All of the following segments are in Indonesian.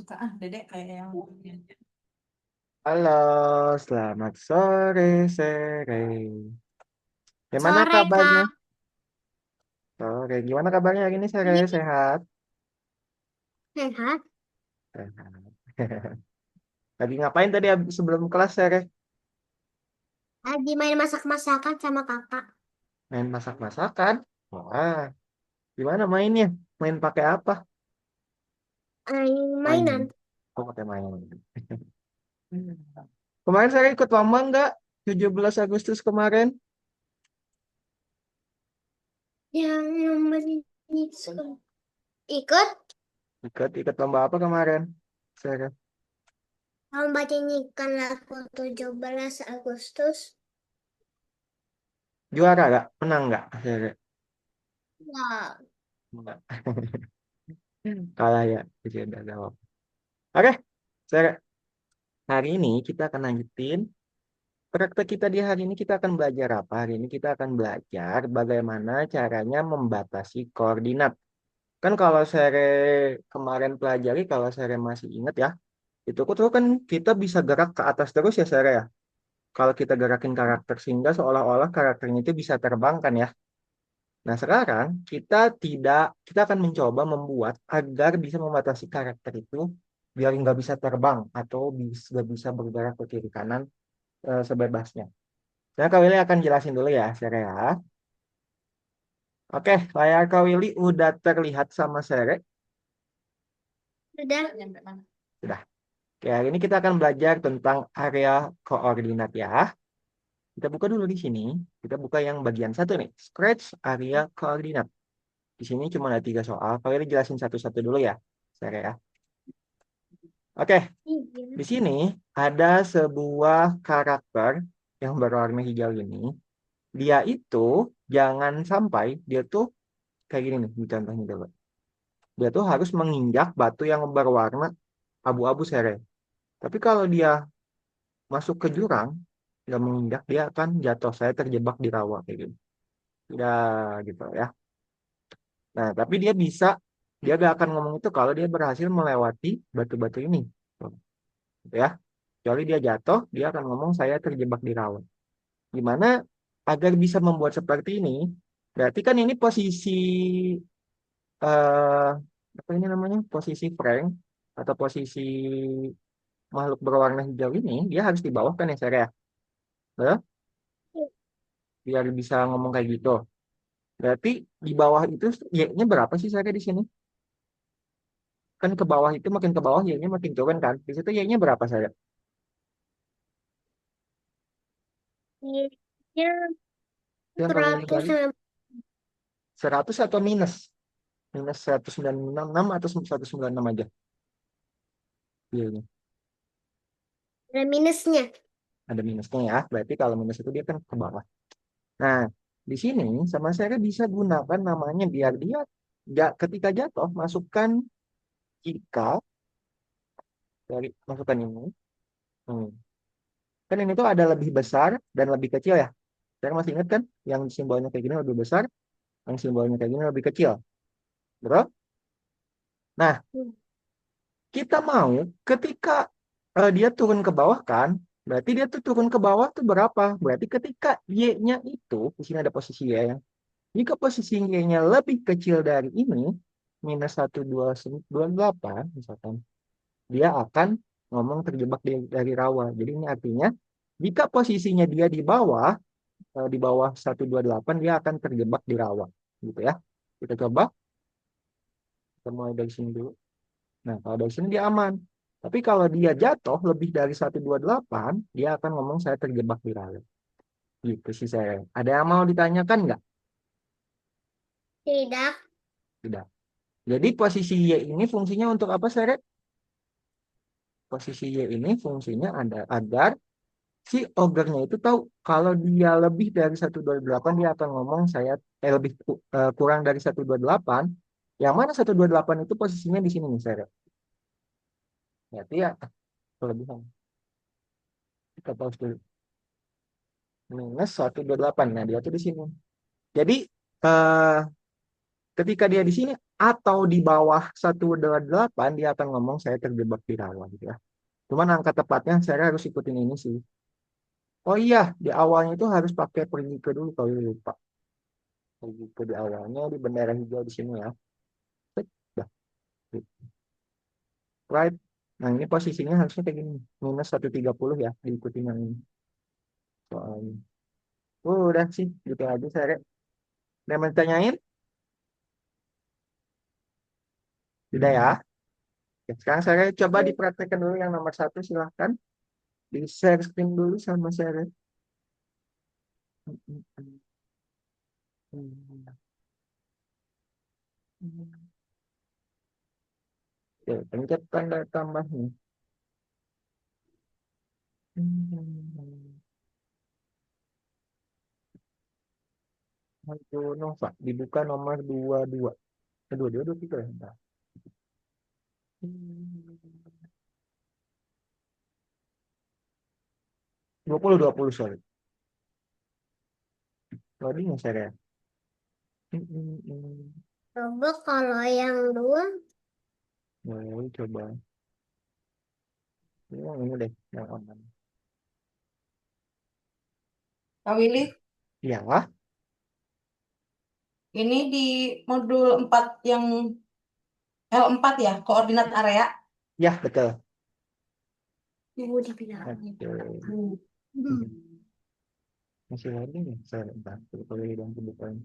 suka dedek kayak yang Halo, selamat sore, Sere. Gimana Sore, kabarnya? Kak. Sore, gimana kabarnya hari ini, Sere? Ini Sehat? sehat. Sehat. Lagi ngapain tadi sebelum kelas, Sere? Lagi main masak-masakan sama kakak. Main masak-masakan? Wah, gimana mainnya? Main pakai apa? Main. Mainan. Oh, pakai main. Kemarin saya ikut lomba nggak? 17 Agustus kemarin. Yang nomor ini ikut Ikut lomba apa kemarin, Sere? lomba nyanyikan lagu 17 Agustus. Juara nggak? Menang nggak, Sere? Wah, Enggak. Kalah ya. Jadi udah jawab. Oke, Sere. Hari ini kita akan lanjutin praktek kita di hari ini kita akan belajar apa? Hari ini kita akan belajar bagaimana caranya membatasi koordinat. Kan kalau Sere kemarin pelajari, kalau Sere masih ingat ya, itu tuh kan kita bisa gerak ke atas terus ya Sere ya. Kalau kita gerakin karakter sehingga seolah-olah karakternya itu bisa terbang kan ya. Nah sekarang kita akan mencoba membuat agar bisa membatasi karakter itu biar nggak bisa terbang atau nggak bisa bergerak ke kiri kanan sebebasnya. Nah, Kak Willy akan jelasin dulu ya, Sere ya. Oke, layar Kak Willy udah terlihat sama Sere. sudah. nyampe mana? Sudah. Oke, hari ini kita akan belajar tentang area koordinat ya. Kita buka dulu di sini. Kita buka yang bagian satu nih. Scratch area koordinat. Di sini cuma ada 3 soal. Kak Willy jelasin satu-satu dulu ya, Sere ya. Oke, Iya. di sini ada sebuah karakter yang berwarna hijau ini. Dia itu jangan sampai dia tuh kayak gini nih, contohnya dulu. Dia tuh harus menginjak batu yang berwarna abu-abu sere. Tapi kalau dia masuk ke jurang, nggak menginjak, dia akan jatuh. Saya terjebak di rawa kayak gitu. Ya gitu ya. Nah, tapi dia gak akan ngomong itu kalau dia berhasil melewati batu-batu ini. Tuh, gitu ya. Kecuali dia jatuh, dia akan ngomong saya terjebak di rawa. Gimana agar bisa membuat seperti ini? Berarti kan ini posisi eh apa ini namanya? Posisi Frank atau posisi makhluk berwarna hijau ini dia harus di bawah kan ya Sarah ya? Betul? Biar bisa ngomong kayak gitu. Berarti di bawah itu Y-nya berapa sih Sarah di sini? Kan ke bawah itu makin ke bawah Y-nya makin turun kan? Di situ Y-nya berapa Sarah? Iya, Yang kali ini seratus kali 100 atau minus? Minus 196 atau 196 aja Y-nya. ada minusnya. Ada minusnya ya. Berarti kalau minus itu dia kan ke bawah. Nah, di sini sama saya bisa gunakan namanya biar dia nggak ketika jatuh masukkan jika dari masukan ini. Hmm. Kan ini tuh ada lebih besar dan lebih kecil ya. Saya masih ingat kan yang simbolnya kayak gini lebih besar, yang simbolnya kayak gini lebih kecil. Betul? Nah, kita mau ketika dia turun ke bawah kan, berarti dia tuh turun ke bawah tuh berapa? Berarti ketika Y-nya itu, di sini ada posisi Y ya. Jika posisi Y-nya lebih kecil dari ini, minus 1,228 misalkan, dia akan ngomong terjebak dari rawa. Jadi ini artinya, jika posisinya dia di bawah 128, dia akan terjebak di rawa. Gitu ya. Kita coba, kita mulai dari sini dulu. Nah, kalau dari sini dia aman. Tapi kalau dia jatuh lebih dari 128, dia akan ngomong saya terjebak di rawa. Gitu sih saya. Ada yang mau ditanyakan nggak? Tidak. Tidak. Jadi posisi Y ini fungsinya untuk apa, Seret? Posisi Y ini fungsinya ada agar si oggernya itu tahu kalau dia lebih dari 128 dia akan ngomong saya kurang dari 128. Yang mana 128 itu posisinya di sini nih, Seret. Berarti ya kelebihan. Kita pause dulu. Minus 128. Nah, dia tuh di sini. Jadi eh, Ketika dia di sini atau di bawah 128 dia akan ngomong saya terjebak di rawa gitu ya. Cuman angka tepatnya saya harus ikutin ini sih. Oh iya, di awalnya itu harus pakai pergi ke dulu kalau lupa. Pergi ke di awalnya di bendera hijau di sini ya. Set, dah, right. Nah ini posisinya harusnya kayak gini. Minus 130 ya, diikutin yang ini. Soalnya. Udah sih, gitu aja saya. Udah mau tanyain? Tidak ya? Oke, sekarang saya coba dipraktekkan dulu yang nomor satu, silahkan. Di share screen dulu sama saya. Oke, pencet tanda tambah nih. Ayo Nova, dibuka nomor 22. Dua dua dua tiga ya. Bentar. 20 sorry. Loading ya saya. Coba kalau yang dua, Nah, coba. Yang ini deh, yang aman. Kak Willy, Ya, ini di modul 4 yang L4 ya, koordinat area. ya betul. ibu dibilangin. Oke. Masih loading ya, saya bentar. Coba dan kebukaan.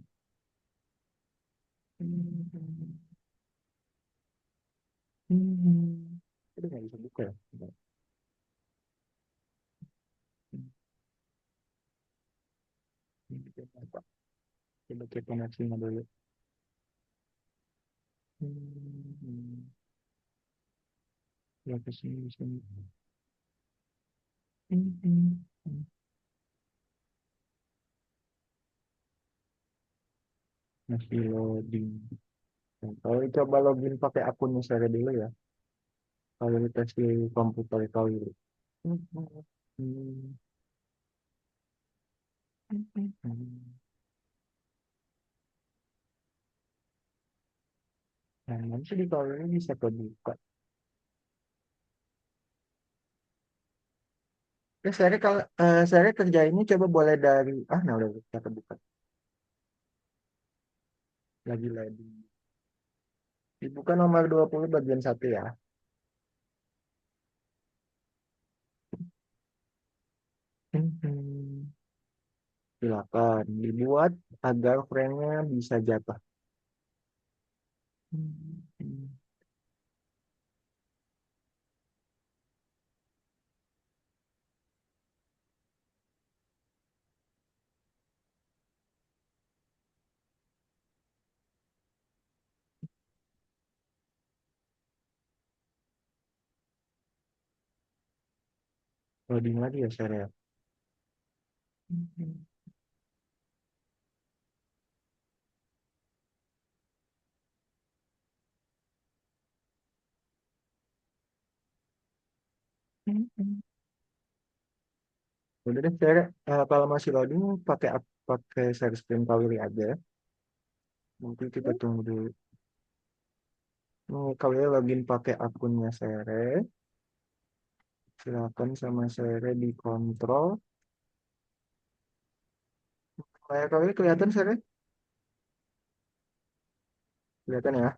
Itu nggak bisa buka ya. Bentar. Ini kita apa? Coba kita koneksinya dulu. Ya ke sini, sini. Masih loading. Nah, kalau coba login pakai akunnya saya dulu ya. Kalau tes di komputer kau dulu. Nah, nanti di kalau ini bisa kebuka. Ya, kalau saya kerja ini coba boleh dari nah udah bisa kebuka lagi. Dibuka nomor 20 bagian satu ya. Silakan dibuat agar frame-nya bisa jatuh. Loading lagi ya saya. Udah deh, saya kalau masih loading pakai share screen Kawili aja. Nanti kita tunggu dulu. Kawili login pakai akunnya Sere. Silakan sama Sere dikontrol. Kayak Kawili kelihatan Sere? Kelihatan ya?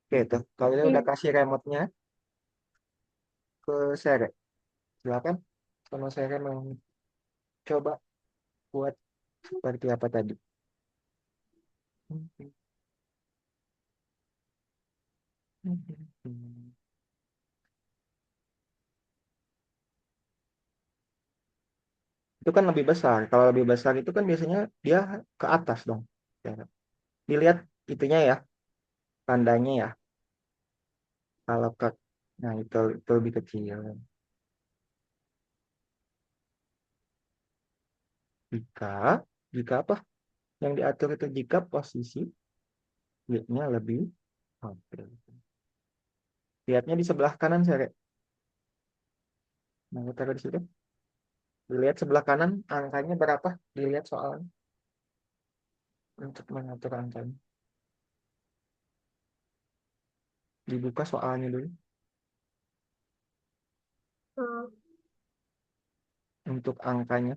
Oke, tuh. Kawili ya, udah kasih remote-nya ke Sere. Silakan sama Sere mau coba buat seperti apa tadi. Itu kan lebih besar. Kalau lebih besar itu kan biasanya dia ke atas dong. Ya, kan? Dilihat itunya ya, tandanya ya. Kalau ke, nah itu lebih kecil. Jika, jika apa? Yang diatur itu jika posisi lihatnya lebih, oke. Lihatnya di sebelah kanan saya. Nah, kita taruh di situ. Dilihat sebelah kanan angkanya berapa? Dilihat soal untuk mengatur angkanya. Dibuka soalnya dulu Oh, untuk angkanya.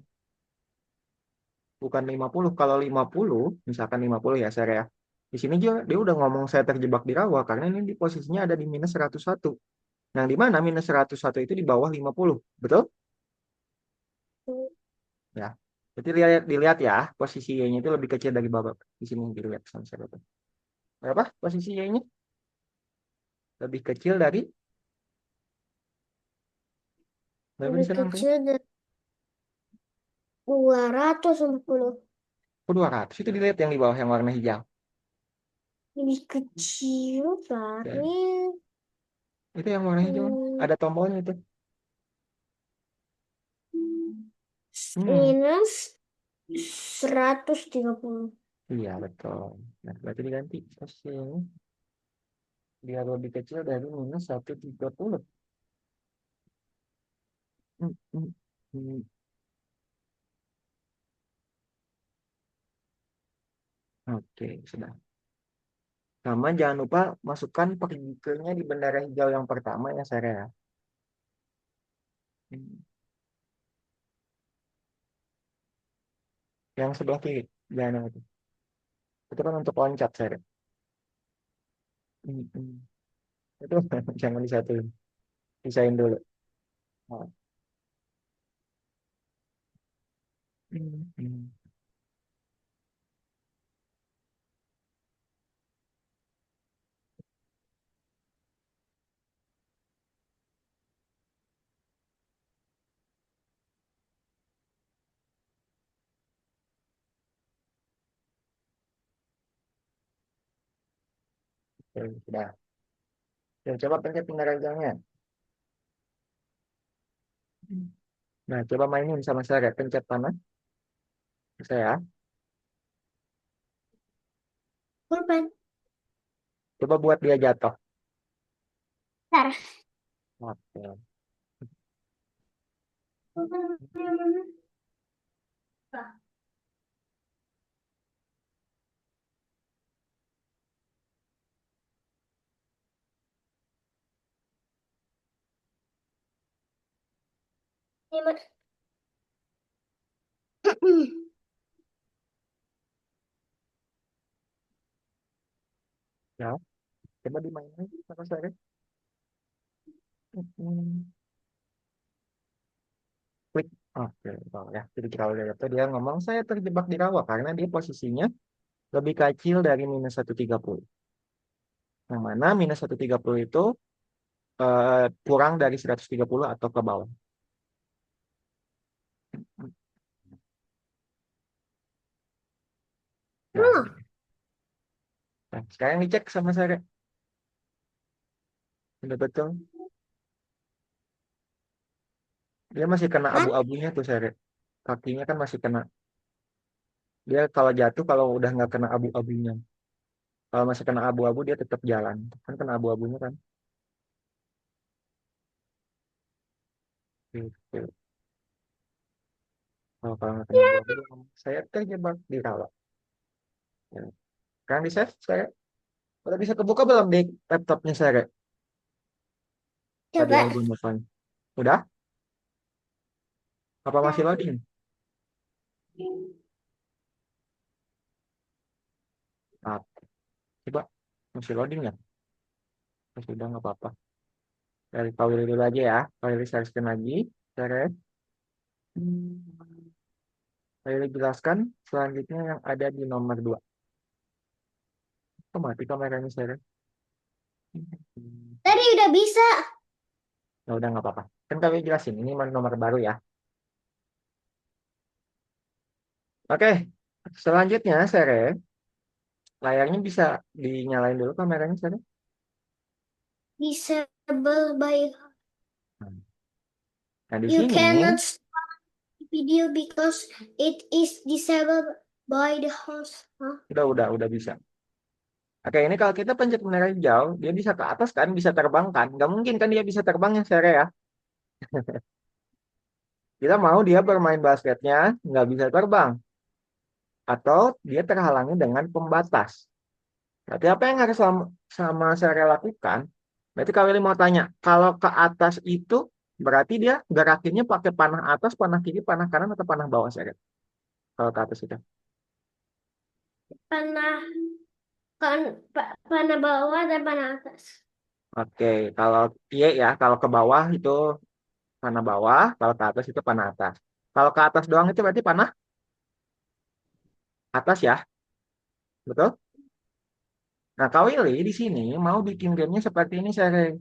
Bukan 50. Kalau 50, misalkan 50 ya saya ya. Di sini dia udah ngomong saya terjebak di rawa karena ini di posisinya ada di minus 101. Yang di mana minus 101 itu di bawah 50. Betul? mm, Ya. Jadi dilihat ya, posisi Y-nya itu lebih kecil dari bawah. Di sini dilihat sama saya. Berapa posisi Y-nya? Lebih kecil dari berapa di lebih sana angkanya? kecil dari 240. Oh, 200. Itu dilihat yang di bawah yang warna hijau. Lebih kecil Ya. dari Itu yang warna hijau. hmm, Ada tombolnya itu. Hmm. minus 130. Iya, betul. Nah, berarti diganti posisinya. Biar lebih kecil dari minus 130. Hmm, hmm, hmm. Oke, sudah. Sama jangan lupa masukkan partikelnya di bendera hijau yang pertama ya, Sarah. Ya. Hmm. Yang sebelah kiri. Jangan yang itu. Itu kan untuk loncat, Sarah. Hmm, hmm. Itu jangan disatuin. Pisahin dulu. Oh. Hmm, hmm. Oke, sudah. Dan coba pencet bendera hijaunya. Nah, coba mainin sama saya. Pencet panah. Saya. Pulpen. Coba buat dia jatuh. Bentar. Oke. Ini, Mas. Ya, coba dimainin sama saya. Hmm. Klik. Oke, oh, ya. Jadi kalau dia ngomong saya terjebak di rawa karena dia posisinya lebih kecil dari minus 130. Yang mana minus 130 itu kurang dari 130 atau ke bawah. Ya, Oh, nah, sekarang dicek sama saya. Udah betul. Dia masih kena Hah? abu-abunya tuh saya. Kakinya kan masih kena. Dia kalau jatuh kalau udah nggak kena abu-abunya. Kalau masih kena abu-abu dia tetap jalan. Kan kena abu-abunya kan. Gitu. Kalau nggak kena abu-abu, dia ngomong, saya terjebak di rawa. Ya. Sekarang di save saya. Udah bisa kebuka belum di laptopnya saya? Tadi Coba. yang gue nelfon. Udah? Apa masih loading? Ah, coba masih loading ya? Sudah nggak apa-apa. Dari Pak dulu aja ya. Pak Willy share lagi. Share. Pak Willy jelaskan selanjutnya yang ada di nomor 2. Kok mati kameranya share? Tadi udah bisa. Ya udah nggak apa-apa. Kan kami jelasin ini nomor baru ya. Oke. Selanjutnya share. Layarnya bisa dinyalain dulu kameranya share. Disable by. Nah di You sini cannot stop the video because it is disabled by the host. Huh? udah bisa. Oke, ini kalau kita pencet bendera hijau, dia bisa ke atas kan, bisa terbang kan? Nggak mungkin kan dia bisa terbang ya, Sere ya? Kita mau dia bermain basketnya, nggak bisa terbang. Atau dia terhalangi dengan pembatas. Berarti apa yang harus sama Sere lakukan? Berarti Kak Willy mau tanya, kalau ke atas itu berarti dia gerakinnya pakai panah atas, panah kiri, panah kanan, atau panah bawah saya? Kalau ke atas itu. Panah kan panah bawah dan panah atas. Oke, kalau iya ya, kalau ke bawah itu panah bawah, kalau ke atas itu panah atas. Kalau ke atas doang itu berarti panah atas ya, betul? Nah, Kak Willy di sini mau bikin gamenya seperti ini, saya.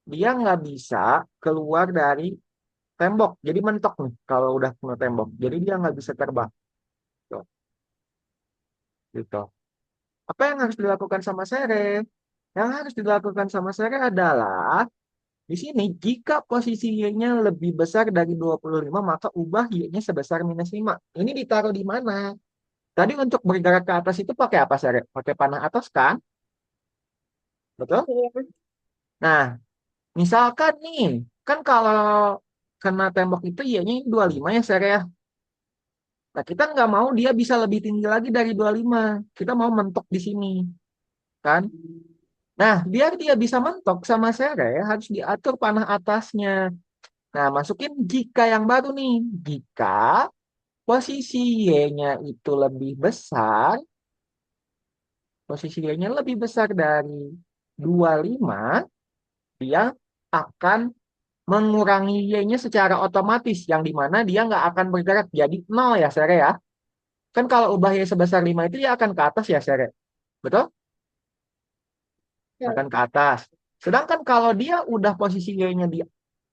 Dia nggak bisa keluar dari tembok, jadi mentok nih kalau udah kena tembok. Jadi dia nggak bisa terbang. Tuh, gitu. Apa yang harus dilakukan sama Sere? Yang harus dilakukan sama Sere adalah di sini jika posisi Y-nya lebih besar dari 25 maka ubah Y-nya sebesar -5. Ini ditaruh di mana? Tadi untuk bergerak ke atas itu pakai apa, Sere? Pakai panah atas kan? Betul? Iya. Nah, misalkan nih, kan kalau kena tembok itu Y-nya 25 ya, Sere ya. Nah, kita nggak mau dia bisa lebih tinggi lagi dari 25. Kita mau mentok di sini, kan? Nah, biar dia bisa mentok sama Sere, harus diatur panah atasnya. Nah, masukin jika yang baru nih. Jika posisi Y-nya itu lebih besar, posisi Y-nya lebih besar dari 25, dia akan mengurangi Y-nya secara otomatis, yang dimana dia nggak akan bergerak jadi 0 ya, Sere ya. Kan kalau ubah Y sebesar 5 itu dia akan ke atas ya, Sere. Betul? Akan ke atas. Sedangkan kalau dia udah posisi Y-nya di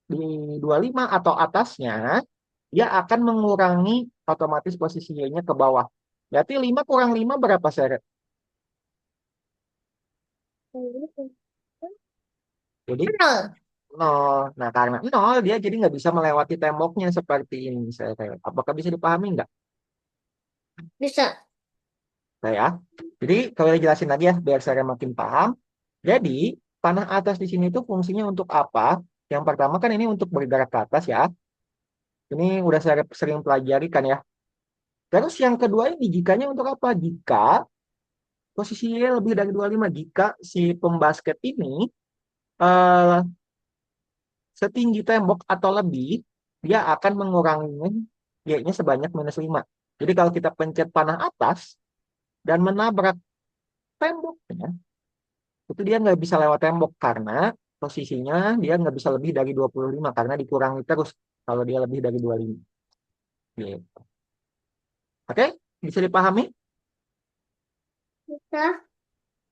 25 atau atasnya, dia akan mengurangi otomatis posisi Y-nya ke bawah. Berarti 5 kurang 5 berapa, Seret? Jadi Nol. 0. Nah, karena 0, dia jadi nggak bisa melewati temboknya seperti ini, Seret. Apakah bisa dipahami nggak? Bisa. Saya. Jadi, kalau jelasin lagi ya, biar saya makin paham. Jadi, panah atas di sini itu fungsinya untuk apa? Yang pertama kan ini untuk bergerak ke atas ya. Ini udah saya sering pelajari kan ya. Terus yang kedua ini jikanya untuk apa? Jika posisinya lebih dari 25, jika si pembasket ini eh, setinggi tembok atau lebih, dia akan mengurangi Y-nya sebanyak -5. Jadi kalau kita pencet panah atas dan menabrak temboknya, itu dia nggak bisa lewat tembok karena posisinya dia nggak bisa lebih dari 25 karena dikurangi terus kalau dia lebih dari 25. Gitu. Oke? Bisa dipahami? Bisa.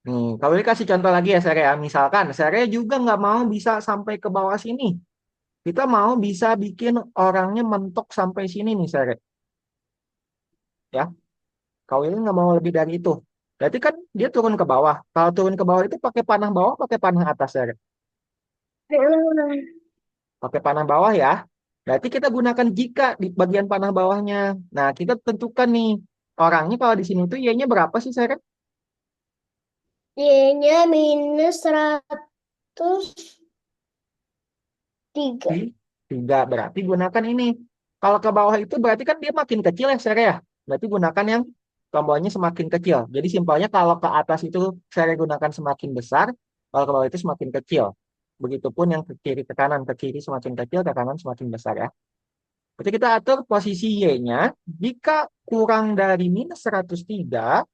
Kalau ini kasih contoh lagi ya, Sere. Misalkan, Sere juga nggak mau bisa sampai ke bawah sini. Kita mau bisa bikin orangnya mentok sampai sini nih, Sere. Ya, kau ini nggak mau lebih dari itu. Berarti kan dia turun ke bawah. Kalau turun ke bawah itu pakai panah bawah, pakai panah atas, Sere. Pakai panah bawah ya. Berarti kita gunakan jika di bagian panah bawahnya. Nah, kita tentukan nih. Orangnya kalau di sini tuh Y-nya berapa sih, Sere? Y-nya -103. 3. Berarti gunakan ini. Kalau ke bawah itu berarti kan dia makin kecil ya, Sere ya. Berarti gunakan yang tombolnya semakin kecil. Jadi simpelnya kalau ke atas itu Sere gunakan semakin besar, kalau ke bawah itu semakin kecil. Begitupun yang ke kiri semakin kecil, ke kanan semakin besar ya. Berarti kita atur posisi Y-nya, jika kurang dari -103,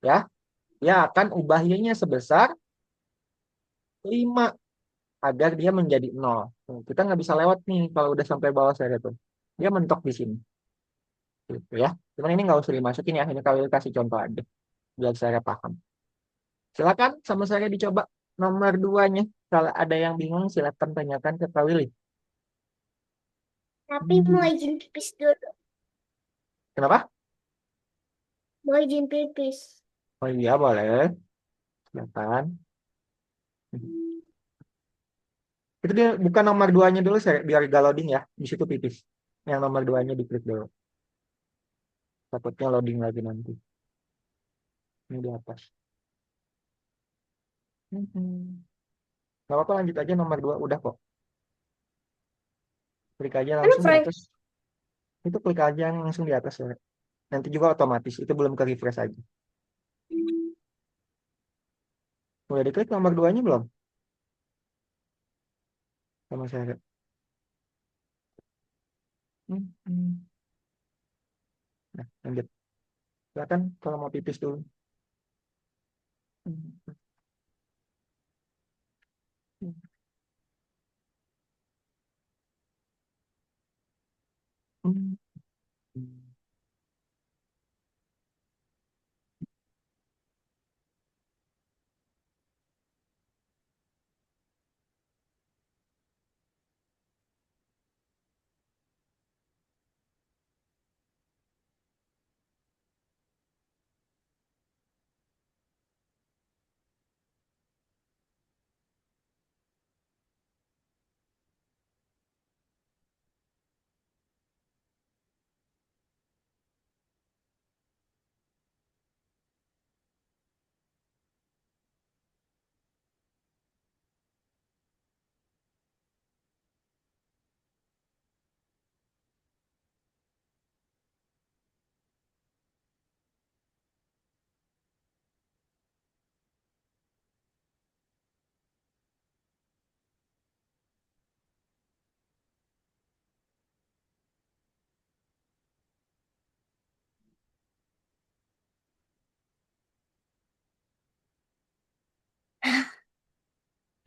ya, dia akan ubah Y-nya sebesar 5 agar dia menjadi 0. Kita nggak bisa lewat nih kalau udah sampai bawah saya tuh. Dia mentok di sini. Gitu ya. Cuman ini nggak usah dimasukin ya. Ini kalau kasih contoh aja. Biar saya paham. Silakan sama saya dicoba nomor 2-nya. Kalau ada yang bingung silakan tanyakan ke Kak Willy. Tapi mau izin pipis dulu. Kenapa? Mau izin pipis. Oh iya boleh. Silakan. Itu dia bukan nomor 2-nya dulu saya biar gak loading ya. Di situ pipis. Yang nomor 2-nya diklik dulu. Takutnya loading lagi nanti. Ini di atas. Gak apa-apa lanjut aja nomor 2 udah kok. Klik aja Kan langsung di Frank. atas. Itu klik aja yang langsung di atas ya. Nanti juga otomatis. Itu belum ke refresh aja. Udah diklik nomor 2-nya belum? sama saya. Hmm. Nah, lanjut. Silakan kalau mau pipis dulu. Hmm. Hmm.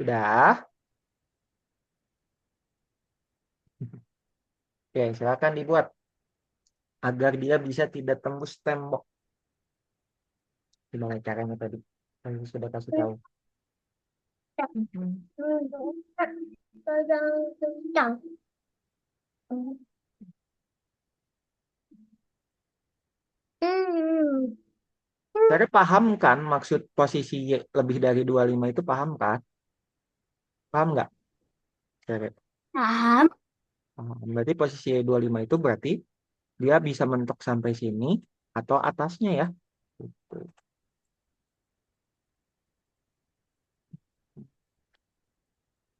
Sudah. Oke, silakan dibuat agar dia bisa tidak tembus tembok. Gimana caranya tadi? Saya sudah kasih tahu. Hmm. Kencang. Hmm. Saya paham kan maksud posisi lebih dari 25 itu paham kan? Paham nggak? Saya Paham. paham. Berarti posisi 25 itu berarti dia bisa mentok sampai sini atau atasnya ya. Gitu.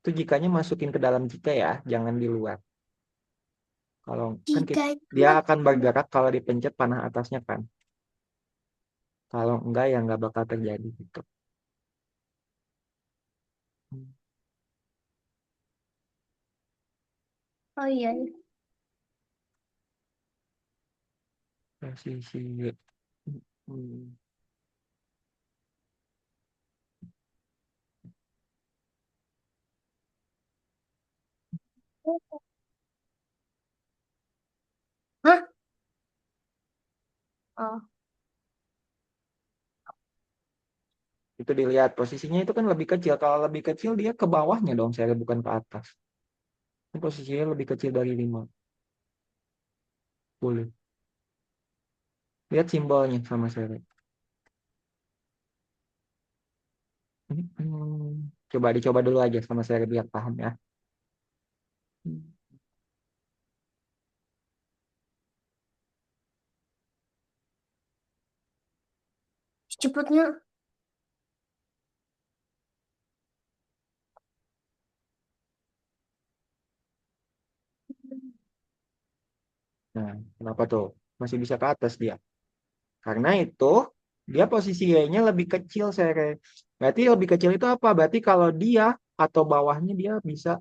Itu jikanya masukin ke dalam jika ya, jangan di luar. Kalau kan Jika dia akan bergerak kalau dipencet panah atasnya kan. Kalau enggak ya nggak bakal terjadi gitu. oh iya. Posisi hmm. Hah? Oh. Itu dilihat posisinya itu kan lebih kecil. Kalau lebih kecil dia ke bawahnya dong, saya bukan ke atas. Ini posisinya lebih kecil dari 5. Boleh. Lihat simbolnya sama saya. Coba dicoba dulu aja sama saya biar paham ya. Cepatnya. Nah, kenapa tuh? Masih bisa ke atas dia. Karena itu dia posisi Y-nya lebih kecil saya. Berarti lebih kecil itu apa? Berarti kalau dia atau bawahnya dia bisa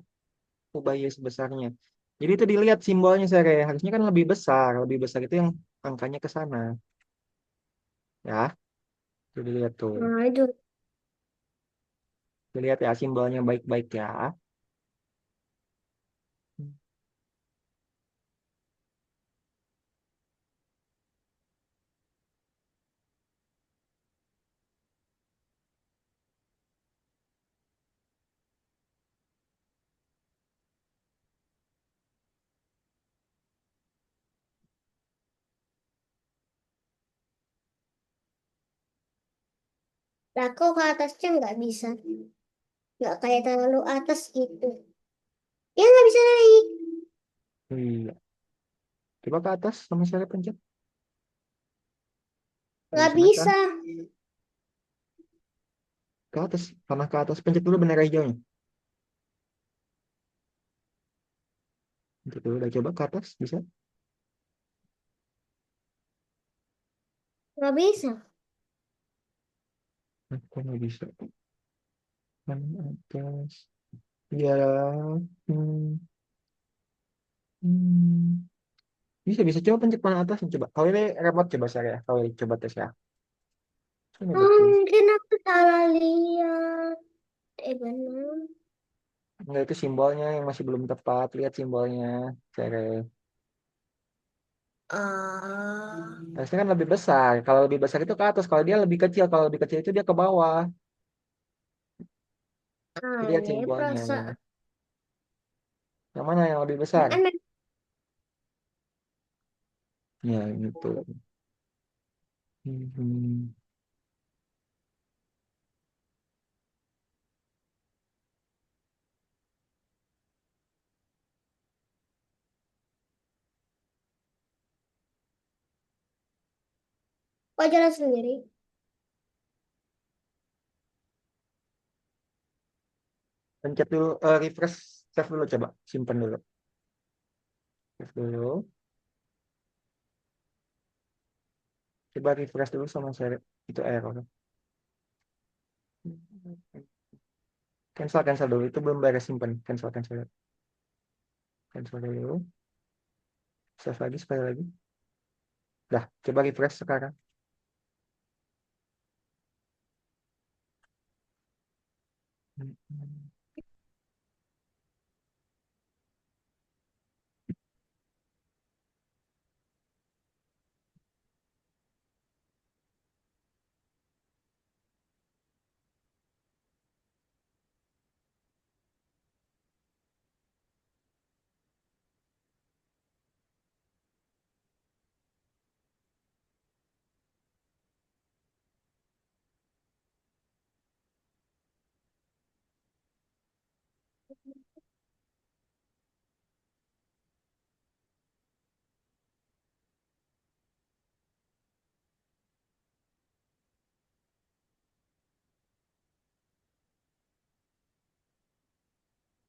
ubah Y sebesarnya. Jadi itu dilihat simbolnya saya. Harusnya kan lebih besar. Lebih besar itu yang angkanya ke sana. Ya, itu dilihat tuh. Nah, itu. Dilihat ya simbolnya baik-baik ya. Lah kok ke atasnya nggak bisa? Nggak kayak terlalu atas gitu. Ya nggak bisa naik. Iya. Coba ke atas sama saya pencet. Nggak Nggak bisa naik kan? bisa. Ke atas. Panah ke atas. Pencet dulu bendera hijaunya. Pencet dulu. Udah coba ke atas. Bisa? Nggak bisa. Kok nggak bisa? Panah atas. Ya, hmm, hmm. Bisa bisa coba pencet panel atas coba. Kalau ini remote coba saya. Kalau ini coba tes ya. Ini Oh, betul. mungkin aku salah lihat. Benar. Enggak itu simbolnya yang masih belum tepat. Lihat simbolnya. Saya Ah, harusnya kan lebih besar. Kalau lebih besar itu ke atas. Kalau dia lebih kecil. Kalau lebih kecil itu dia ke bawah. Lihat aneh simbolnya. perasaan. Yang mana yang lebih besar? Aneh. Ya, itu. Hmm. Kok jalan sendiri? Pencet dulu, refresh, save dulu coba. Simpan dulu. Save dulu. Coba refresh dulu sama saya. Itu error. Cancel, cancel dulu. Itu belum beres simpan. Cancel, cancel. Cancel dulu. Save lagi, sekali lagi. Dah, coba refresh sekarang.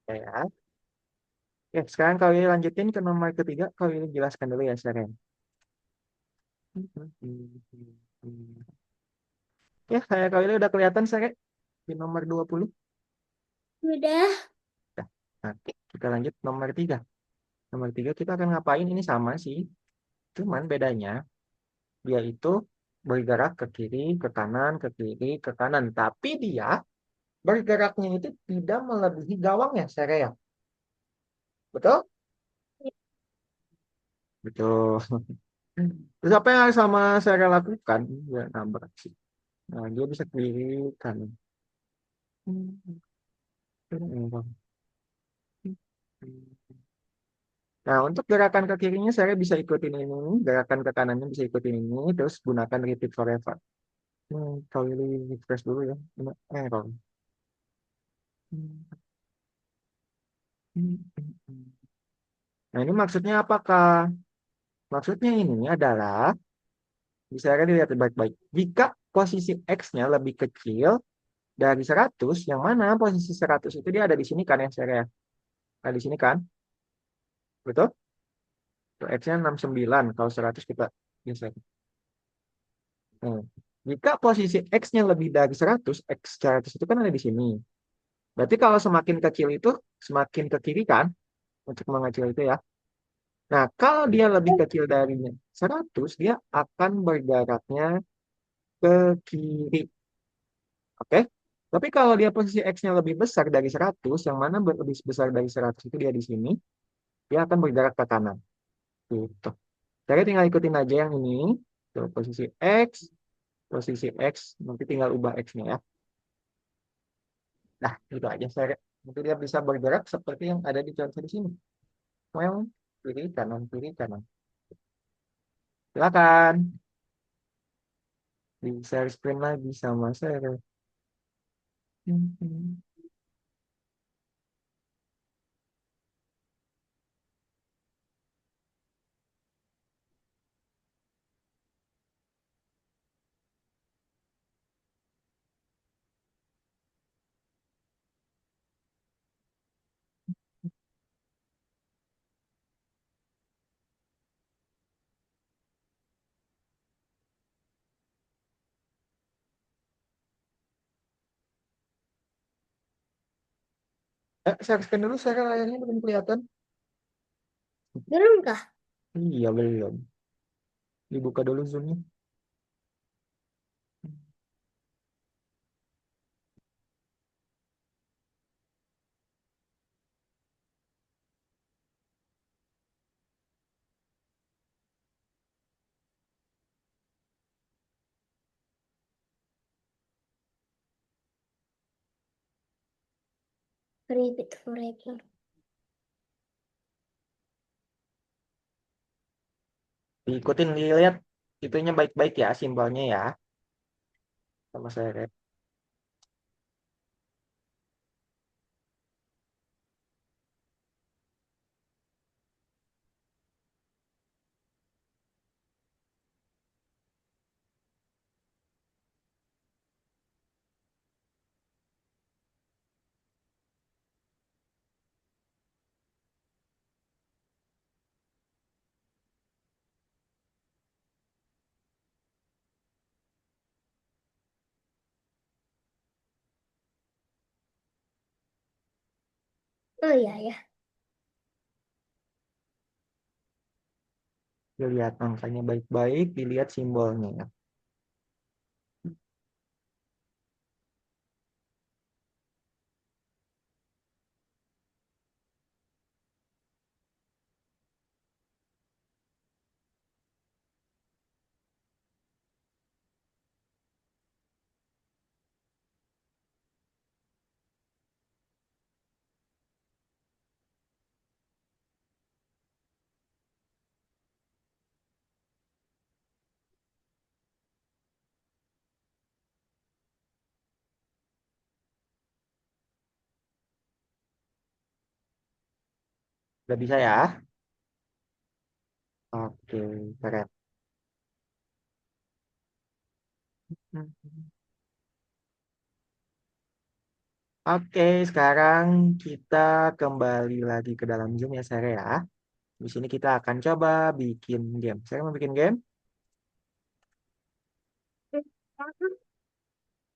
Ya. Oke, sekarang kau ini lanjutin ke nomor ketiga. Kau ini jelaskan dulu ya, sekarang. Ya, saya kau ini udah kelihatan, saya di nomor 20. Udah. Dah. Nah, kita lanjut nomor 3. Nomor 3 kita akan ngapain? Ini sama sih. Cuman bedanya, dia itu bergerak ke kiri, ke kanan, ke kiri, ke kanan. Tapi dia bergeraknya itu tidak melebihi gawangnya, saya. Betul? Betul. Terus apa yang sama saya lakukan? Ya, nambah sih. Nah, dia bisa kiri, kanan. Nah, untuk gerakan ke kirinya saya bisa ikutin ini, gerakan ke kanannya bisa ikutin ini, terus gunakan repeat forever. Kalau ini refresh dulu ya. Error. Nah, ini maksudnya apakah? Maksudnya ini adalah, bisa kan dilihat baik-baik. Jika posisi X-nya lebih kecil dari 100, yang mana posisi 100 itu dia ada di sini kan ya, saya. Nah, di sini kan? Betul? Tuh, X-nya 69, kalau 100 kita geser. Nah, jika posisi X-nya lebih dari 100, X 100 itu kan ada di sini. Berarti kalau semakin kecil itu, semakin ke kiri kan? Untuk mengecil itu ya. Nah, kalau dia lebih kecil dari 100, dia akan bergeraknya ke kiri. Oke? Tapi kalau dia posisi X-nya lebih besar dari 100, yang mana lebih besar dari 100 itu dia di sini, dia akan bergerak ke kanan. Gitu. Jadi tinggal ikutin aja yang ini. Tuh, posisi X, nanti tinggal ubah X-nya ya. Nah, itu aja saya. Nanti dia bisa bergerak seperti yang ada di contoh di sini. Well, kiri, kanan, kiri, kanan. Silakan. Di share screen lagi sama saya. Saya scan dulu, saya layarnya belum kelihatan. Belum kah? Iya, belum. Dibuka dulu zoomnya. Repeat forever. Diikutin, dilihat itunya baik-baik ya, simbolnya ya. Sama saya. Oh iya ya. Dilihat angkanya baik-baik, dilihat simbolnya ya. Udah bisa ya? Oke, keren. Oke, sekarang kita kembali lagi ke dalam Zoom ya, Sarah ya. Di sini kita akan coba bikin game. Saya mau bikin game.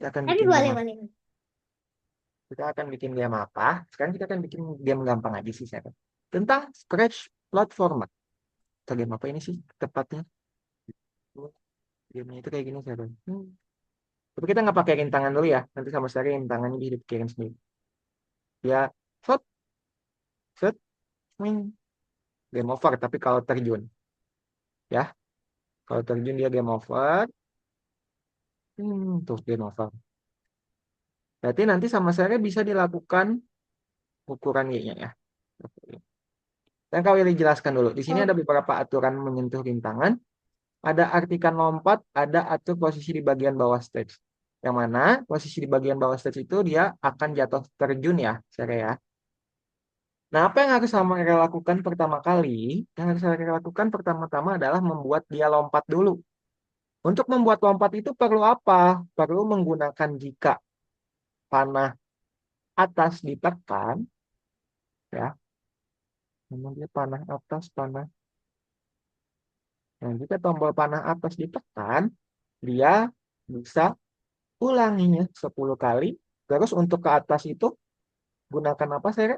Kita akan Tapi bikin game boleh, apa? boleh. Kita akan bikin game apa? Sekarang kita akan bikin game gampang aja sih, Sarah. Tentang Scratch Platformer. Atau game apa ini sih tepatnya? Gamenya itu kayak gini, Sarah. Tapi kita nggak pakai rintangan dulu ya. Nanti sama Sarah rintangannya bisa dipikirin sendiri. Ya, shot, set, swing. Game over. Tapi kalau terjun, ya. Kalau terjun dia game over. Tuh game over. Berarti nanti sama saya bisa dilakukan ukuran Y-nya ya. Dan kalau Willy jelaskan dulu, di sini Oh, ada beberapa aturan menyentuh rintangan, ada artikan lompat, ada atur posisi di bagian bawah stage. Yang mana posisi di bagian bawah stage itu dia akan jatuh terjun ya, saya ya. Nah, apa yang harus sama saya lakukan pertama kali? Yang harus saya lakukan pertama-tama adalah membuat dia lompat dulu. Untuk membuat lompat itu perlu apa? Perlu menggunakan jika panah atas ditekan, ya. Memang dia panah atas, panah. Nah, jika tombol panah atas ditekan, dia bisa ulanginya 10 kali. Terus untuk ke atas itu gunakan apa saya?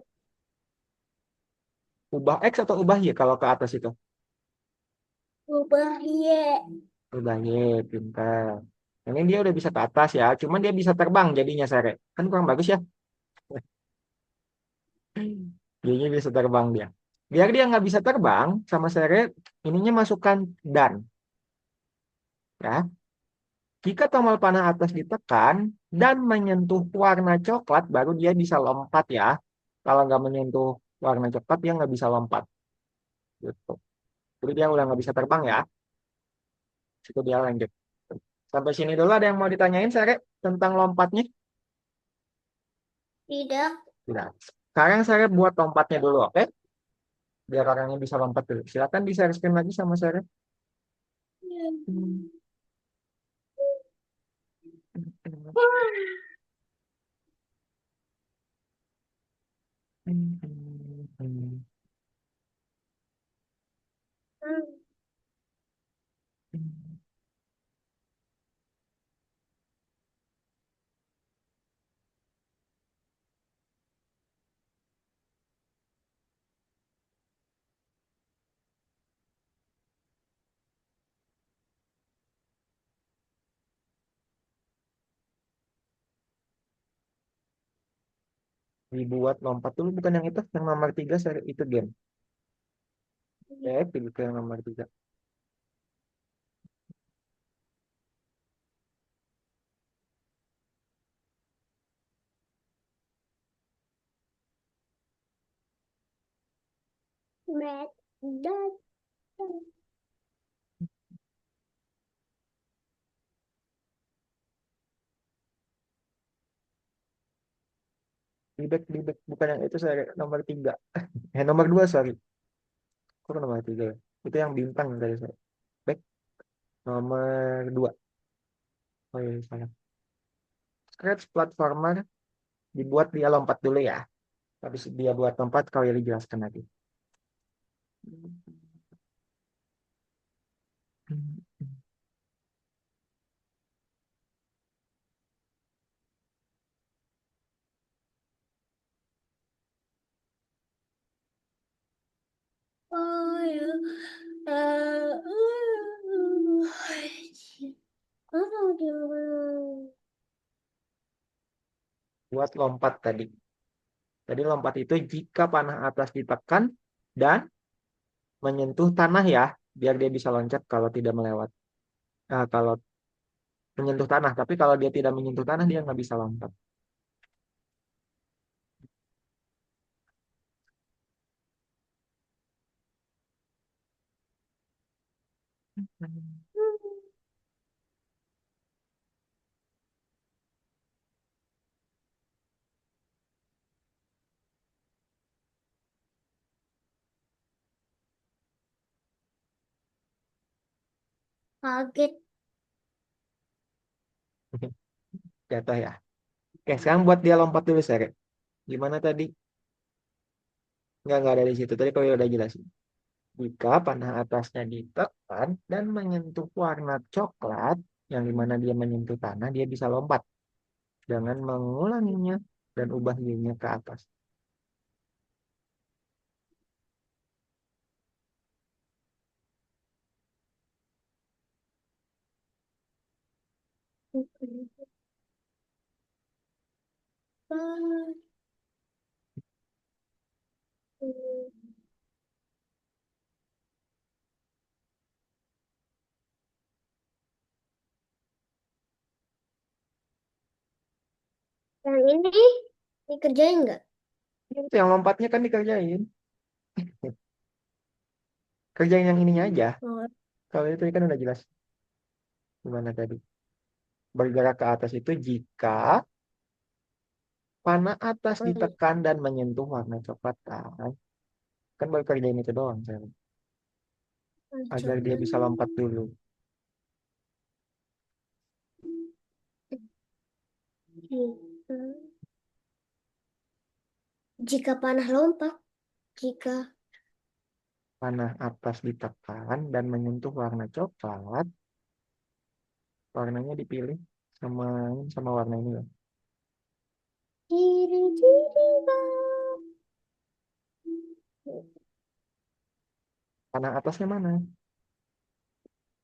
Ubah X atau ubah Y kalau ke atas itu? ubah ya. Ubah Y, pintar. Ini dia udah bisa ke atas ya, cuman dia bisa terbang jadinya saya. Kan kurang bagus ya. Jadinya bisa terbang dia. Biar dia nggak bisa terbang, sama saya ininya masukkan dan. Ya, jika tombol panah atas ditekan dan menyentuh warna coklat, baru dia bisa lompat ya. Kalau nggak menyentuh warna coklat, dia nggak bisa lompat. Gitu. Jadi dia udah nggak bisa terbang ya. Situ dia lanjut. Sampai sini dulu ada yang mau ditanyain, Sare, tentang lompatnya? Tidak. Tidak. Sekarang saya buat lompatnya dulu, oke? Biar orangnya bisa lompat dulu. Silakan di share screen lagi sama Sare. Dibuat lompat dulu, bukan yang itu, yang nomor 3 seri itu game. Pilih ke yang nomor 3. Red dot. Libek, bukan yang itu seri nomor 3. Nomor 2 sorry. Kok nomor 3 ya? Itu yang bintang dari saya. Back nomor 2. Oh iya, salah. Scratch platformer dibuat dia lompat dulu ya. Habis dia buat lompat, kau yang dijelaskan lagi. Oh ya. Oh, dia. Buat lompat tadi. Jadi lompat itu jika panah atas ditekan dan menyentuh tanah ya, biar dia bisa loncat kalau tidak melewat. Kalau menyentuh tanah, tapi kalau dia tidak menyentuh tanah dia nggak bisa lompat. Kaget. Jatuh ya. Oke, sekarang buat dia lompat dulu, Sere. Gimana tadi? Nggak ada di situ. Tadi kau udah jelasin. Jika panah atasnya ditekan dan menyentuh warna coklat, yang dimana dia menyentuh tanah, dia bisa lompat. Jangan mengulanginya dan ubah view-nya ke atas. Yang ini dikerjain nggak? Itu yang lompatnya kan dikerjain. Kerjain yang ininya aja. Oh, Kalau itu kan udah jelas. Gimana tadi? Bergerak ke atas itu jika panah atas oh iya. ditekan dan menyentuh warna coklat kan. Kan baru kerjain itu doang saya. Agar dia bisa lompat dulu. Jika panah lompat, jika Panah atas ditekan dan menyentuh warna coklat, warnanya dipilih sama sama warna ini loh. ciri-ciri bang. Panah atasnya mana?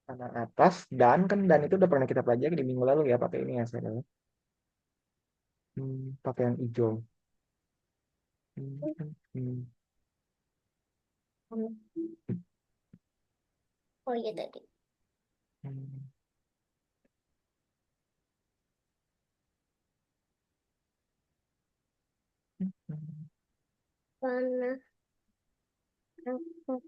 Panah atas dan itu udah pernah kita pelajari di minggu lalu ya, pakai ini ya saya. Pakai yang hijau. Hmm. Oh iya tadi. Hmm. Hmm. Panah atas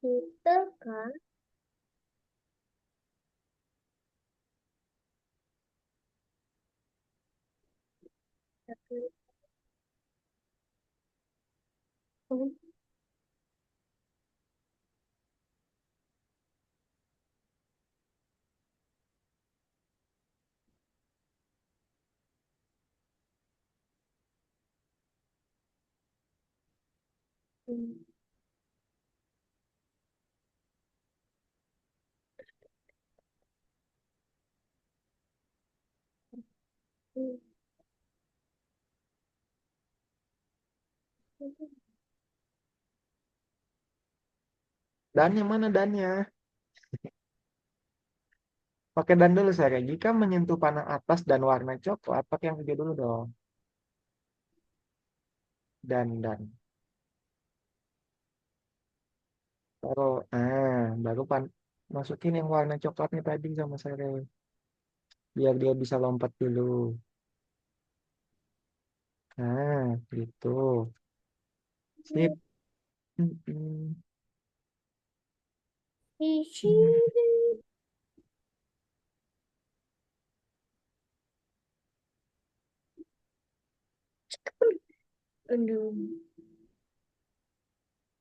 ditekan. Dan yang mana dannya? Pakai dan dulu saya. Jika menyentuh panah atas dan warna coklat, pakai yang hijau dulu dong. Dan. Baru masukin yang warna coklatnya tadi sama saya. Biar dia bisa lompat dulu. Nah, gitu. Sip. Mm-mm. Di sini. Aduh.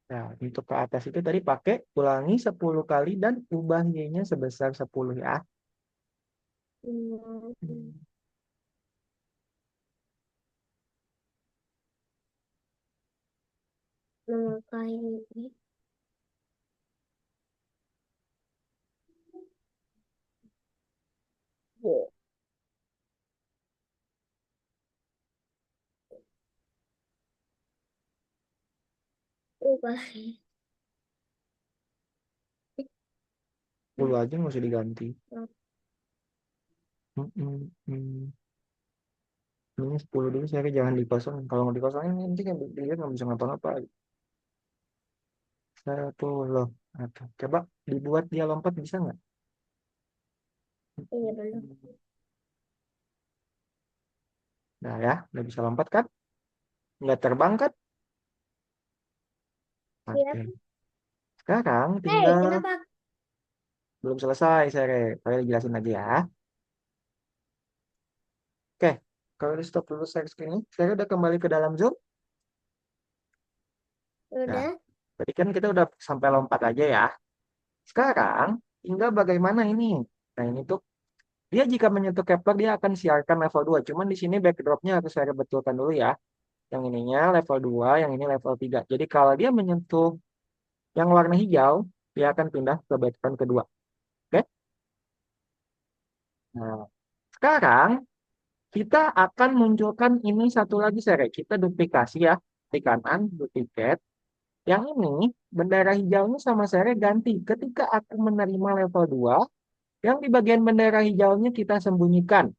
Nah, untuk ke atas itu tadi pakai ulangi 10 kali dan ubah Y-nya sebesar 10 ya. Hmm, Hmm. memakai ini. Oh, ubah. 10 aja nggak usah diganti. Ini 10 dulu saya jangan dikosongin. Kalau mau dikosongin nanti kan dia nggak bisa ngapa-ngapa. 10. Oke. Coba dibuat dia lompat bisa nggak? Iya belum. Nah ya, udah bisa lompat kan? Nggak terbang kan? Iya. Oke. Sekarang Hei, tinggal kenapa? belum selesai saya jelasin lagi ya. Oke. Kalau di stop dulu share screen ini, saya udah kembali ke dalam Zoom. Nah, Udah. tadi kan kita udah sampai lompat aja ya. Sekarang tinggal bagaimana ini. Nah, ini tuh dia jika menyentuh Kepler dia akan siarkan level 2. Cuman di sini backdropnya harus saya betulkan dulu ya. Yang ininya level 2, yang ini level 3. Jadi kalau dia menyentuh yang warna hijau, dia akan pindah ke background kedua. Oke? Nah, sekarang kita akan munculkan ini satu lagi seri. Kita duplikasi ya. Di kanan, duplicate. Yang ini, bendera hijaunya sama seri ganti. Ketika aku menerima level 2, yang di bagian bendera hijaunya kita sembunyikan.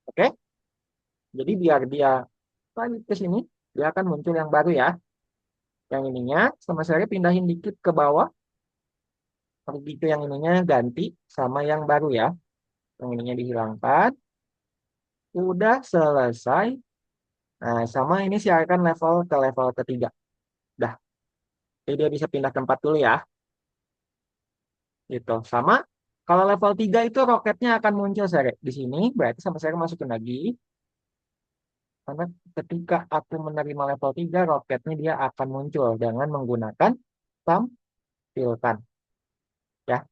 Oke? Jadi biar dia balik ke sini, dia akan muncul yang baru ya. Yang ininya sama saya pindahin dikit ke bawah. Begitu yang ininya ganti sama yang baru ya. Yang ininya dihilangkan. Udah selesai. Nah, sama ini siarkan level ke level ketiga. Dah. Jadi dia bisa pindah tempat dulu ya. Gitu. Sama kalau level 3 itu roketnya akan muncul saya di sini. Berarti sama saya masukin lagi. Karena ketika aku menerima level 3 roketnya dia akan muncul dengan menggunakan tampilkan. Ya,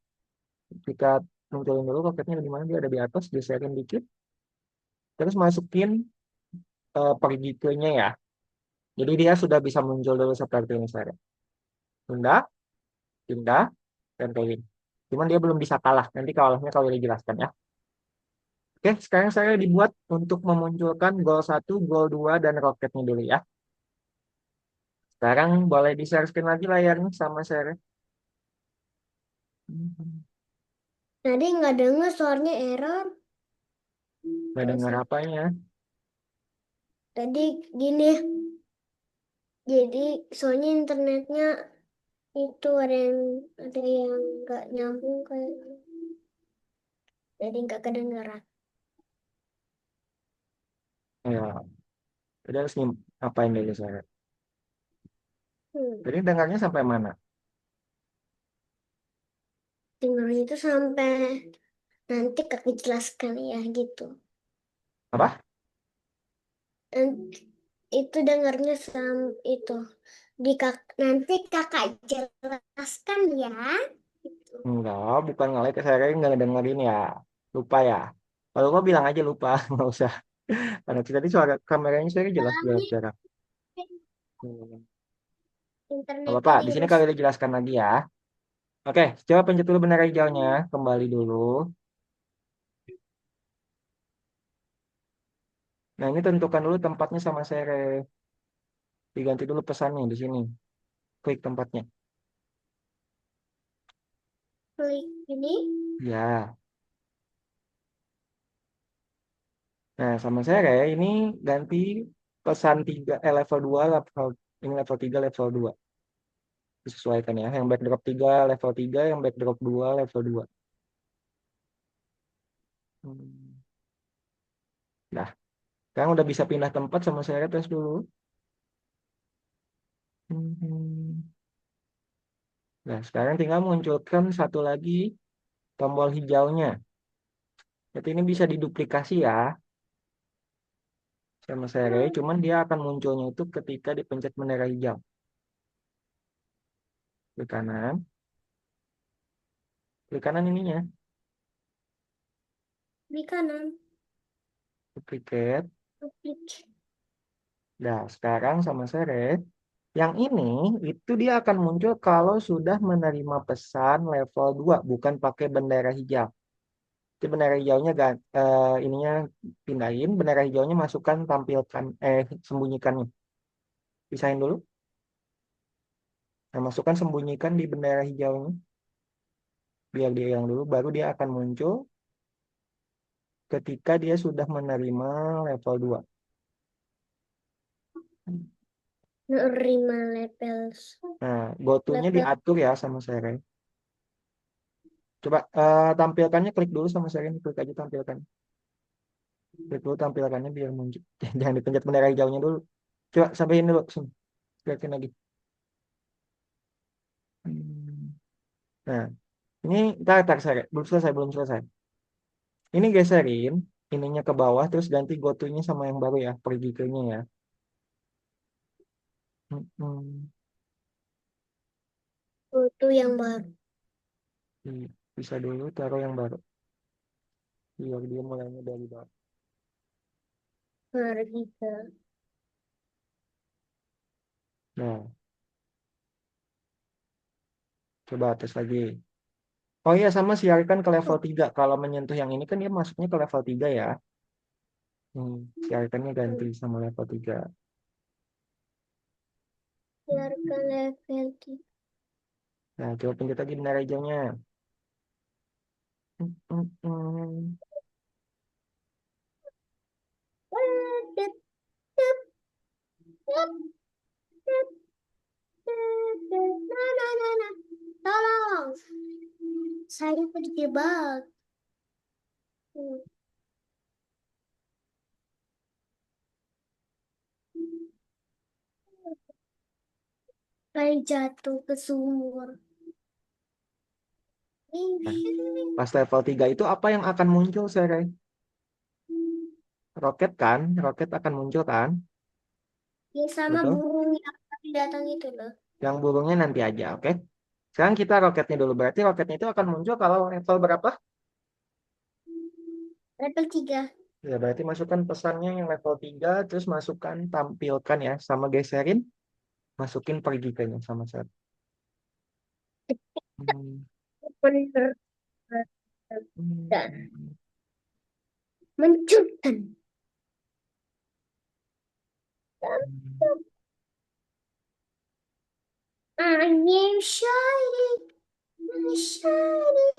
kita munculin dulu roketnya di mana dia ada di atas, geserin dikit, terus masukin pergitunya ya. Jadi dia sudah bisa muncul dulu seperti ini saya. Pindah, pindah, dan kayak gini. Cuman dia belum bisa kalah. Nanti kalahnya kalau dijelaskan ya. Oke, sekarang saya dibuat untuk memunculkan gol 1, gol 2, dan roketnya dulu ya. Sekarang boleh di-share screen lagi layarnya sama saya. Tadi nggak dengar suaranya error. Nggak dengar apanya. Tadi gini, jadi soalnya internetnya itu ada yang nggak nyambung kayak, jadi nggak kedengaran. Ya, udah harus apain dulu saya. Hmm. Jadi dengarnya sampai mana? Dengarnya itu sampai nanti kakak jelaskan ya gitu. Apa? Nanti itu dengarnya itu nanti kakak jelaskan ya. Gitu. Enggak, bukan ngelek. Saya nggak dengerin ya. Lupa ya. Kalau mau bilang aja lupa, nggak usah. Karena tadi suara kameranya saya jelas-jelas Soalnya cara. Nggak apa-apa, internetnya di sini kali dijelaskan lagi ya. Oke, coba pencet dulu bendera hijaunya. Kembali dulu. Nah, ini tentukan dulu tempatnya sama sere. Diganti dulu pesannya di sini. Klik tempatnya. klik ini. Ya. Nah, sama saya kayak ini ganti pesan 3, level 2 level, ini level 3 level 2. Disesuaikan ya. Yang backdrop 3 level 3, yang backdrop 2 level 2. Hmm. Nah, sekarang udah bisa pindah tempat sama saya tes dulu. Hmm. Nah, sekarang tinggal munculkan satu lagi tombol hijaunya. Jadi ini bisa diduplikasi ya sama saya, cuman dia akan munculnya itu ketika dipencet bendera hijau. Klik kanan ininya, Di kanan. duplicate. Klik. Nah, sekarang sama saya, yang ini itu dia akan muncul kalau sudah menerima pesan level 2, bukan pakai bendera hijau. Jadi bendera hijaunya ininya pindahin, bendera hijaunya masukkan, tampilkan, sembunyikannya. Pisahin dulu. Nah, masukkan, sembunyikan di bendera hijaunya. Biar dia hilang dulu, baru dia akan muncul ketika dia sudah menerima level 2. Nerima level. Nah, go-to-nya Level. diatur ya sama saya. Coba tampilkannya, klik dulu sama saya. Klik aja tampilkan. Klik dulu tampilkannya biar muncul. Jangan dipencet bendera hijaunya dulu. Coba sampein dulu. Sini. Kelihatin lagi. Hmm. Nah, ini tar saya. Belum selesai. Ini geserin ininya ke bawah, terus ganti go-to-nya sama yang baru ya. Pergi ke-nya ya. Hmm. Itu yang baru. Bisa dulu taruh yang baru. Biar dia mulainya dari bawah. Pergi ke. Nah, coba tes lagi. Oh iya, sama siarkan ke level 3. Kalau menyentuh yang ini kan dia masuknya ke level 3 ya. Siarkannya ganti sama level 3. Biarkan level 3. Nah, coba pencet lagi bendera hijaunya. Hmm, hmm, hmm. Tolong. Saya terjebak. Saya jatuh ke sumur. Nah, pas level 3 itu apa yang akan muncul, Sere? Roket kan? Roket akan muncul kan? Ya sama Betul? burung yang tadi datang itu loh. Yang burungnya nanti aja, oke? Sekarang kita roketnya dulu. Berarti roketnya itu akan muncul kalau level berapa? Level 3. Ya, berarti masukkan pesannya yang level 3, terus masukkan, tampilkan ya, sama geserin, masukin pergi kayaknya sama saya. Hmm, Bener. Dan hmm, mencurkan. hmm. I am shining, shining.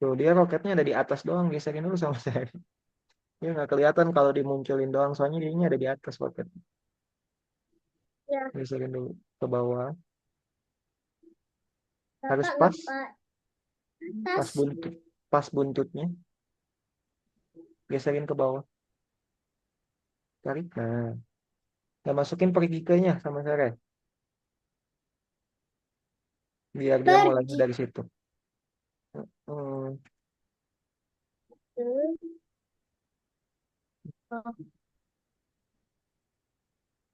Tuh, dia roketnya ada di atas doang, geserin dulu sama saya. Dia nggak kelihatan kalau dimunculin doang, soalnya dia ada di atas roket. Ya, Geserin dulu ke bawah. Harus kakak pas, lupa pas tas. buntut, pas buntutnya. Geserin ke bawah. Tarik. Nah, nah masukin pergi ke-nya sama saya. Biar dia mulainya Pergi. dari situ. Hmm,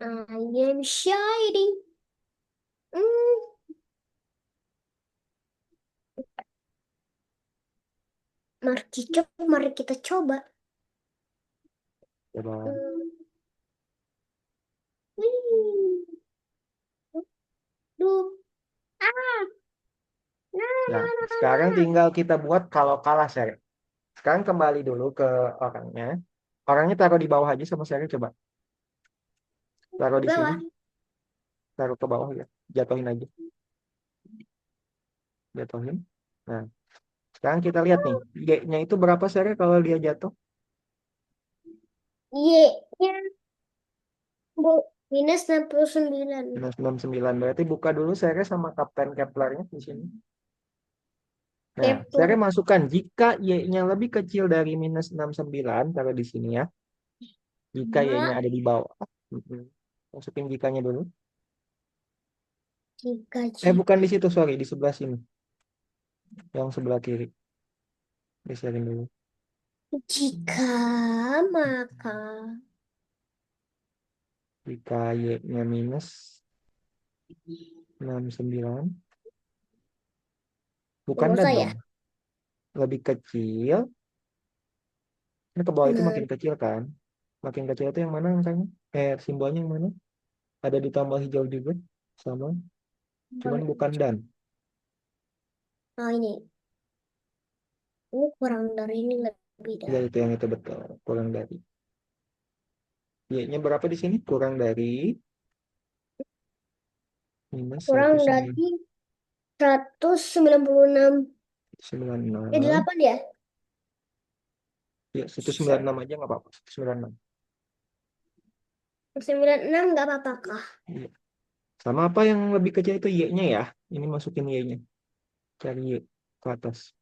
I am shining. Hmm, mari kita coba. coba. Hmm. Wih. Duh. Ah. Nah, sekarang tinggal kita buat kalau kalah, Sere. Sekarang kembali dulu ke orangnya. Orangnya taruh di bawah aja sama Sere, coba. Taruh di sini, Bawah. taruh ke bawah ya. Jatuhin aja, jatuhin. Nah, sekarang kita lihat nih, Y-nya itu berapa, Sere, kalau dia jatuh? Y-nya minus 69. Minus 69. Berarti buka dulu Sere sama Kapten Keplernya di sini. Nah, Sere Kepler. masukkan jika Y-nya lebih kecil dari minus 69, taruh di sini ya. Jika Y-nya ada di bawah. Mm-mm. Masukin jikanya dulu. Bukan di situ, sorry, di sebelah sini. Yang sebelah kiri. Geserin dulu. Jika maka Jika Y-nya minus 69. Bukan nggak dan usah ya. dong. Lebih kecil. Ini ke bawah itu Nah, makin kecil kan. Makin kecil itu yang mana angkanya? Simbolnya yang mana? Ada ditambah hijau juga. Sama. Cuman bukan dan. oh ini kurang dari ini lebih Ya dah. itu yang itu betul. Kurang dari. Y-nya berapa di sini? Kurang dari minus Kurang dari 196. 196. 8 ya? Ya, 196 aja nggak apa-apa. 196. 96 nggak apa-apa kah? Iya. Sama apa yang lebih kecil itu Y-nya ya. Ini masukin Y-nya. Cari Y ke atas.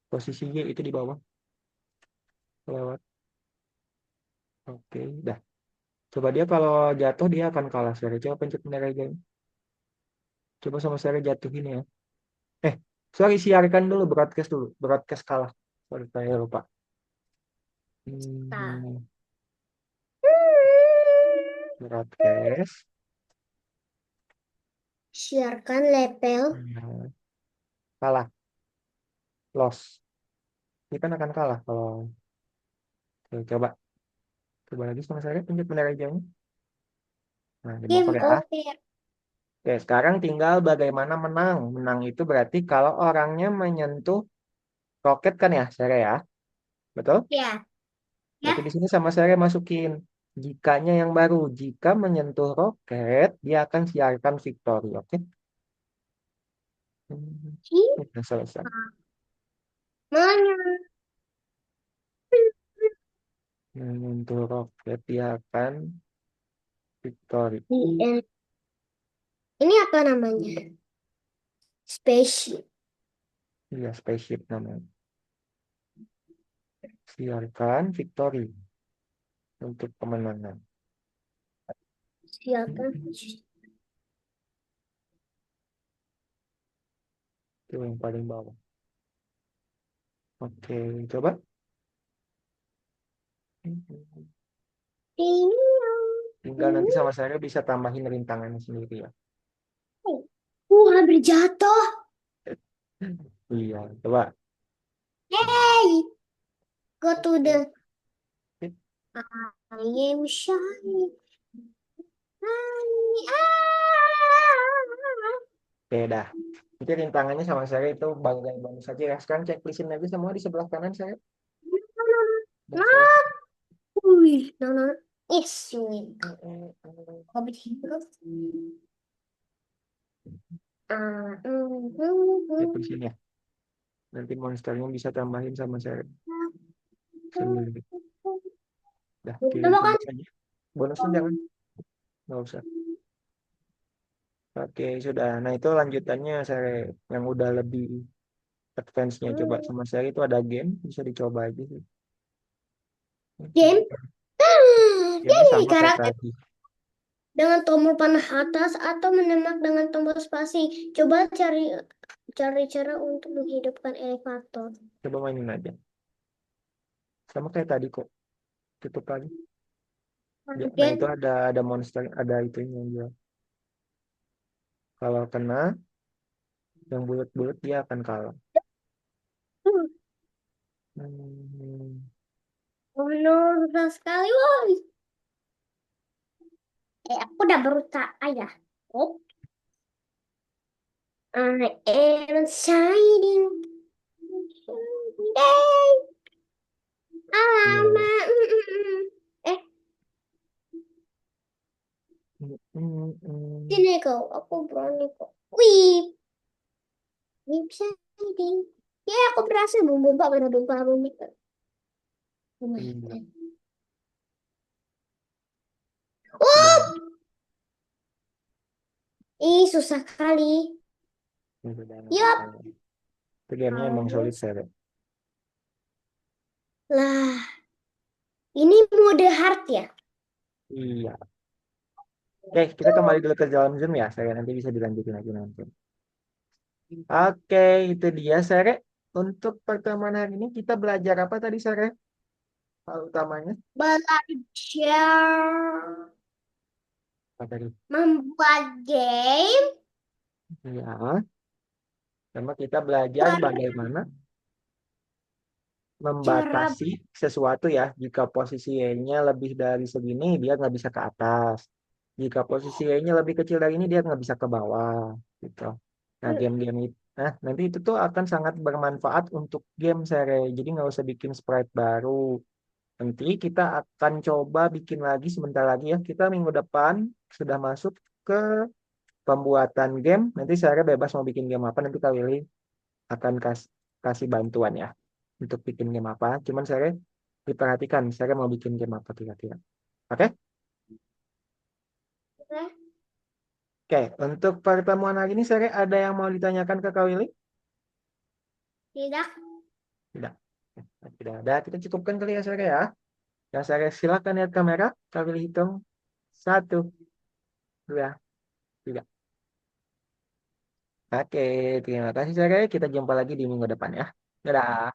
Posisi Y itu di bawah. Lewat. Oke, dah. Coba dia kalau jatuh dia akan kalah. Seri. Coba pencet bendera hijau. Coba sama Seri jatuhin ya. Eh, sorry, siarkan dulu. Broadcast dulu. Broadcast kalah. Sorry, saya lupa. Nah. Hmm, broadcast. Siarkan lepel. Nah, kalah. Loss. Ini kan akan kalah kalau. Oke, coba. Coba lagi sama Seri. Pencet bendera hijaunya. Nah, di bawah Game ya. over. Oke, sekarang tinggal bagaimana menang. Menang itu berarti kalau orangnya menyentuh roket kan ya, Sere ya. Betul? Ya, Berarti ya. di sini sama saya masukin jikanya yang baru. Jika menyentuh roket, dia akan siarkan victory. Oke? Udah selesai. Mana? Menyentuh roket, dia akan victory. Ini apa namanya? Spaceship. Iya, spaceship namanya. Siarkan victory untuk kemenangan. Siarkan. Itu yang paling bawah. Oke, coba. Tinggal nanti sama saya bisa tambahin rintangannya sendiri ya. Hampir jatuh. Iya, coba. Hey, go to the I am shining. Oke, dah. Jadi rintangannya sama saya itu bagus saja ya. Sekarang checklistin lagi semua di sebelah kanan saya. Udah selesai. No, no. Yes, you win. Hobbit Hero. Checklistin ya. Nanti monsternya bisa tambahin sama saya sendiri. Dah, kirim Coba kan? bonus aja. Bonusnya jangan. Nggak usah. Oke, sudah. Nah, itu lanjutannya saya yang udah lebih advance-nya. Coba sama saya itu ada game. Bisa dicoba aja sih. Game? Game-nya Jadi sama kayak karakter tadi. dengan tombol panah atas atau menembak dengan tombol spasi. Coba cari cari cara untuk menghidupkan elevator. Coba mainin aja. Sama kayak tadi kok. Tutup lagi. Ya, nah itu Kemudian ada monster, ada itu yang jual. Kalau kena yang bulat-bulat dia akan kalah. Hmm, oh no, susah sekali, woy. Aku udah berusaha ya. Oh, I am shining. Day. Alamak. Eh, sini kau. Aku berani kok. Wih, I'm shining. Ya, aku berhasil membuka pada buka bumi. Oh my Iya, God. sudah. Oh, ih, susah kali. Sudah. Yup. Itu gamenya emang solid, Harus. Sere. Lah, ini mode hard ya? Iya. Oke, kita kembali dulu ke dalam Zoom ya. Saya nanti bisa dilanjutin lagi nanti. Oke, itu dia, Sere. Untuk pertemuan hari ini kita belajar apa tadi, Sere? Hal utamanya. Belajar Apa tadi? membuat game. Ya, sama kita belajar Cara, bagaimana cara membatasi sesuatu ya. Jika posisi Y-nya lebih dari segini, dia nggak bisa ke atas. Jika posisi Y-nya lebih kecil dari ini, dia nggak bisa ke bawah. Gitu. Nah, game-game itu, nanti itu tuh akan sangat bermanfaat untuk game sere. Jadi nggak usah bikin sprite baru. Nanti kita akan coba bikin lagi sebentar lagi ya. Kita minggu depan sudah masuk ke pembuatan game. Nanti saya bebas mau bikin game apa. Nanti Kak Willy akan kasih bantuan ya untuk bikin game apa. Cuman saya diperhatikan, saya mau bikin game apa kira-kira. Oke? Oke, untuk pertemuan hari ini saya ada yang mau ditanyakan ke Kak Willy? tidak. Tidak. Tidak ada. Kita cukupkan kali ya saya ya. Yang saya silakan lihat kamera. Kak Willy hitung. 1, 2, 3. Oke, terima kasih saya. Kita jumpa lagi di minggu depan ya. Dadah.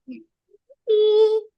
Ih.